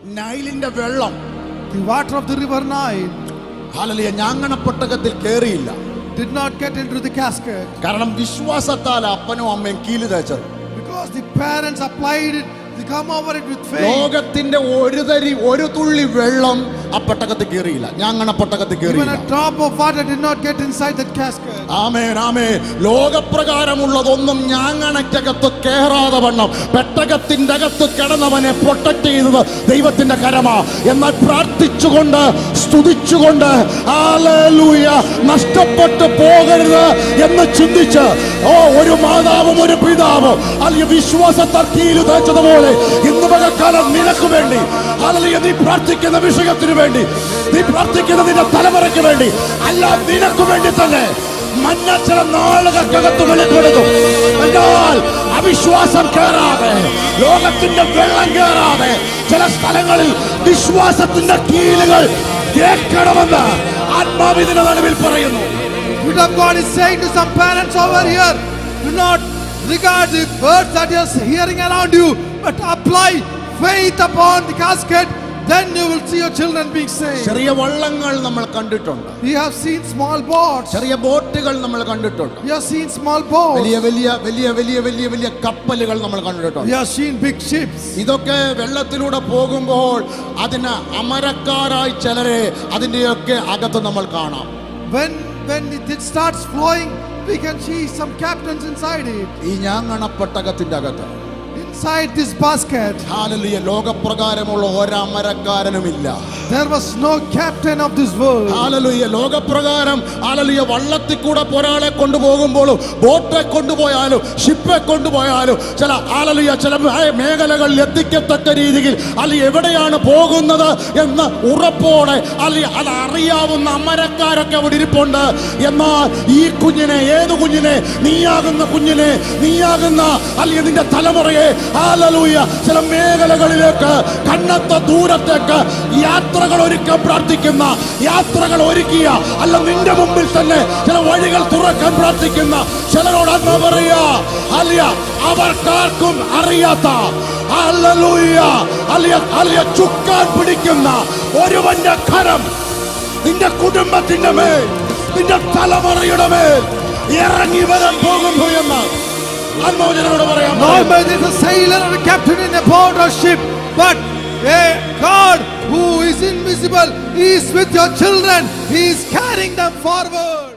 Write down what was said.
നൈലിന്റെ വെള്ളം, the water of the river Nile, hallelujah, ഞാങ്ങണപ്പെട്ടകത്തിൽ കേറിയില്ല. did not get into the casket. കാരണം വിശ്വാസത്താൽ അപ്പനും അമ്മയും കീല് തേച്ചത്. Because the parents applied it, they come over it with faith. ലോകത്തിന്റെ ഒരു തുള്ളി വെള്ളം ആ പെട്ടകത്തിൽ കേറിയില്ല, ഞാങ്ങണപ്പെട്ടകത്തിൽ Even കേറിയില്ല. a drop of water did not get inside that casket. ആമേൻ, ആമേൻ. ലോകപ്രകാരമുള്ളതൊന്നും ഞാങ്ങണക്കകത്ത് കേറാതെ വണ്ണം പെട്ടകത്തിന്റെ അകത്ത് കിടന്നവനെ പ്രൊട്ടക്ട് ചെയ്തത് ദൈവത്തിന്റെ കരമാ. എന്നാൽ പ്രാർത്ഥിച്ചുകൊണ്ട് സ്തുതിച്ചുകൊണ്ട് ഹല്ലേലൂയ നഷ്ടപ്പെട്ടു പോകരുത് എന്ന് ചിന്തിച്ച് ഒരു മാതാവും ഒരു പിതാവും അല്ലെങ്കിൽ വിശ്വാസത്താൽ കീല് തേച്ചതുപോലെ ഇന്ന് പകൽക്കാലം നിനക്ക് വേണ്ടി, ഹല്ലേലൂയ, നീ പ്രാർത്ഥിക്കുന്ന വിഷയത്തിന് വേണ്ടി, നീ പ്രാർത്ഥിക്കുന്ന നിന്റെ തലമുറയ്ക്ക് വേണ്ടി, അല്ല നിനക്ക് വേണ്ടി തന്നെ മഞ്ഞ ചില നാളുകൾക്കകത്ത് വെളിപ്പെടുത്തും. എന്നാൽ അവിശ്വാസം കേറാതെ, ലോകത്തിന്റെ വെള്ളം കേറാതെ ചില സ്ഥലങ്ങളിൽ വിശ്വാസത്തിന്റെ കീലുകൾ കേൾക്കണമെന്ന് ആത്മാവിന്റെ നടുവിൽ പറയുന്നു. Word of God is saying to some parents over here, do not regard the words that you're hearing around you, but apply faith upon the casket. Then you will see your children being saved. ചെറിയ വള്ളങ്ങൾ നമ്മൾ കണ്ടിട്ടുണ്ട്. We have seen small boats. ചെറിയ ബോട്ടുകൾ നമ്മൾ കണ്ടിട്ടുണ്ട്. We have seen small boats. വലിയ വലിയ വലിയ വലിയ വലിയ വലിയ കപ്പലുകൾ നമ്മൾ കണ്ടിട്ടുണ്ട്. We have seen big ships. ഇതൊക്കെ വെള്ളത്തിലൂടെ പോകുമ്പോൾ അതിന് അമരക്കാരായി ചിലരെ അതിന്റെയൊക്കെ അകത്ത് നമ്മൾ കാണാം. When it starts flowing, we can see some captains inside it. ഈ ഞാങ്ങണപ്പെട്ടകത്തിന്റെ അകത്ത്, inside this basket, ഹല്ലേലൂയ, ലോകപ്രകാരമുള്ള ഒരമരക്കാരനുമില്ല. there was no captain of this world. Hallelujah, ലോകപ്രകാരം ഹല്ലേലൂയ വള്ളത്തിൽ കൂടെ ഒരാളെ കൊണ്ടുപോകുമ്പോഴും ബോട്ടെ കൊണ്ടുപോയാലും ഷിപ്പെ കൊണ്ടുപോയാലും ചില ഹല്ലേലൂയ ചില മേഖലകളിൽ എത്തിക്കത്തക്ക രീതിയിൽ അല്ലെങ്കിൽ എവിടെയാണ് പോകുന്നത് എന്ന് ഉറപ്പോടെ അല്ലെങ്കിൽ അത് അറിയാവുന്ന അമരക്കാരൊക്കെ അവിടെ ഇരിപ്പുണ്ട്. എന്നാൽ ഈ കുഞ്ഞിനെ, ഏത് കുഞ്ഞിനെ? നീയാകുന്ന കുഞ്ഞിനെ, നീയാകുന്ന അല്ലെങ്കിൽ നിന്റെ തലമുറയെ ഹല്ലേലൂയ ചില മേഖലകളിലേക്ക്, കണ്ണത്ത ദൂരത്തേക്ക് യാത്രകൾ ഒരുക്കാൻ പ്രാർത്ഥിക്കുന്ന, യാത്രകൾ ഒരുക്കിയ, അല്ല നിന്റെ മുമ്പിൽ തന്നെ ചില വഴികൾ തുറക്കാൻ പ്രാർത്ഥിക്കുന്ന ചിലരോട് അന്ന് പറയാ, ഹല്ലേലൂയ, അവർക്കാർക്കും അറിയാത്ത ഹല്ലേലൂയ ഹല്ലേലൂയ ചുക്കാൻ പിടിക്കുന്ന ഒരുവന്റെ കരം നിന്റെ കുടുംബത്തിന്റെ മേൽ, നിന്റെ തലമുറയുടെ മേൽ ഇറങ്ങി വരാൻ പോകുന്നു എന്ന് ആത്മാവിനോട് പറയാം. Not by there is a sailor or a captain in a boat or ship, but a God who is invisible, He is with your children. He is carrying them forward.